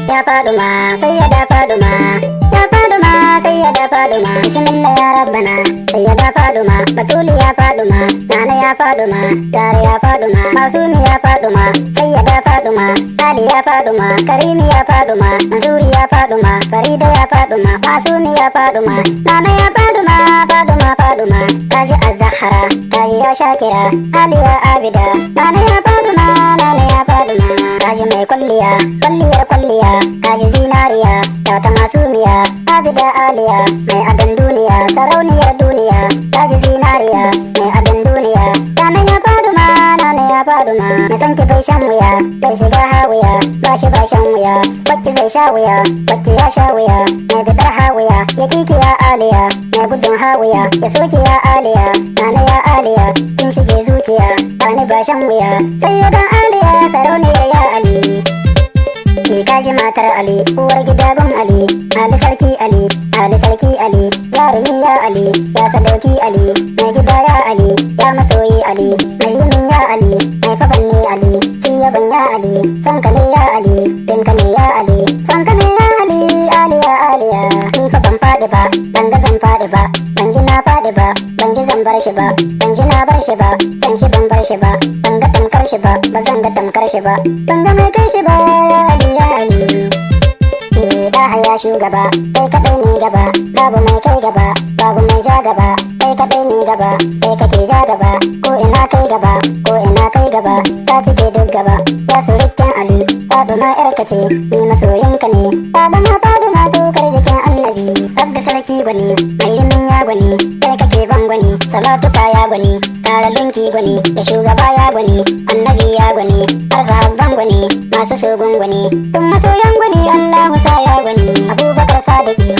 ya Faduma sayyada Faduma ya Faduma sayyada Faduma bismillah ya rabbana sayyada Faduma batuli ya Faduma nana ya Faduma tare ya Faduma masumi ya Faduma sayyada Faduma ali ya Faduma karimi ya Faduma mansuri ya Faduma farida ya Faduma masumi ya Faduma nana ya Faduma Faduma Faduma kaji az-zahra kaji ya shakira ali ya abida nana ya Faduma nana ya Faduma kaji mai kwalliya kwalliyar kwalliya kaji zinariya ta ta masumiya abida aliya mai adan duniya sarauniyar duniya kaji zinariya mai adan duniya nana ya Faduma nana ya Faduma mai son ki bai shan wuya bai shiga hawiya ba shi ba shan wuya bakki zai sha wuya bakki ya sha wuya mai bidar hawiya ya kiki ya aliya mai gudun hawiya ya soke ya aliya nana ya aliya kin shige zuciya bani ba shan wuya sai ya dan aliya sarauniyar ya ali ki kaji matar ali uwar gida gun ali ali sarki ali ali sarki ali jarumi ya ali ya sadauki ali mai gida ya ali ya masoyi ali mai yimin ya ali mai faban ne ali ki yaban ya ali son ka ne ya ali dinka ne ya ali son ka ne ya ali aliya aliya ni fa ban fadi ba ban ga zan fadi ba ban ji na fadi ba ban ji zan bar shi ba ban ji na bar shi ba san shi ban bar shi ba ban ga tamkar shi ba ba zan ga tamkar shi ba ban ga mai kai shi ba ya ali da haya shugaba kai kadai ne gaba babu mai kai gaba babu mai ja gaba kai kadai ne gaba kai kake ja gaba ko ina kai gaba ko ina kai gaba ka cike duk gaba ya surukken ali Faduma yarka ce ni masoyinka ne Faduma sokar jikin annabi rabbi sarki gwani mai limin ya gwani kai kake ban gwani salatuka ya gwani tare lunki gwani da shugaba ya gwani annabi ya gwani har sahabban gwani masu sogun gwani tun masoyan gwani Allahu sa ya gwani Abubakar sadiqin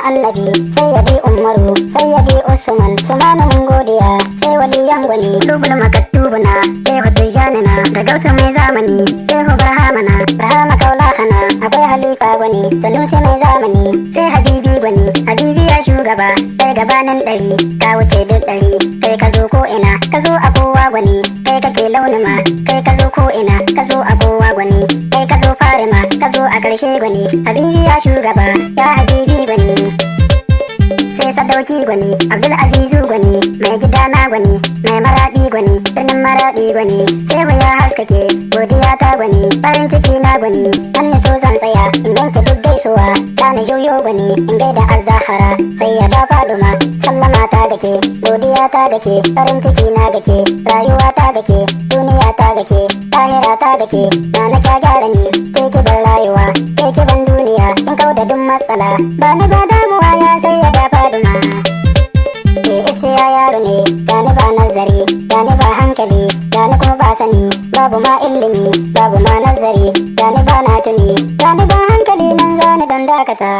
annabi sayyidi Umaru sayyidi Usman sumana mun godiya sai waliyan gwani dubul makattubuna sai hutujjanina da gausa mai zamani sai barhamana rahama kaulahana akwai halifa gwani sanusi mai zamani sai habibi gwani habibi ya shugaba kai gabanin ɗari ka wuce duk ɗari kai ka zo ko ina ka zo a kowa gwani kai kake launima kai ka zo ko ina ka zo a kowa gwani kai ka zo farima ka zo a ƙarshe gwani habibi ya shugaba ya habibi gwani sai sadauki gwani abdul azizu gwani mai gida na gwani mai maradi gwani birnin maradi gwani shehu ya haskake godiya ta gwani farin ciki na gwani an so zan tsaya in yanke duk gaisuwa ta ni juyo gwani in gaida az-zahra sai ya da Faduma sallama ta dake godiya ta dake farin ciki na dake rayuwa ta dake duniya ta dake lahira ta dake na kya gyara ni ke ki bar rayuwa ke ki ban duniya in kauda duk matsala ba ni ba damuwa ya sai ya da Faduma Issiya yaro ne gani ba nazari gani ba hankali gani kuma ba sani babu ma ilimi babu ma nazari gani ba na tuni gani ba hankali nan zani don dakata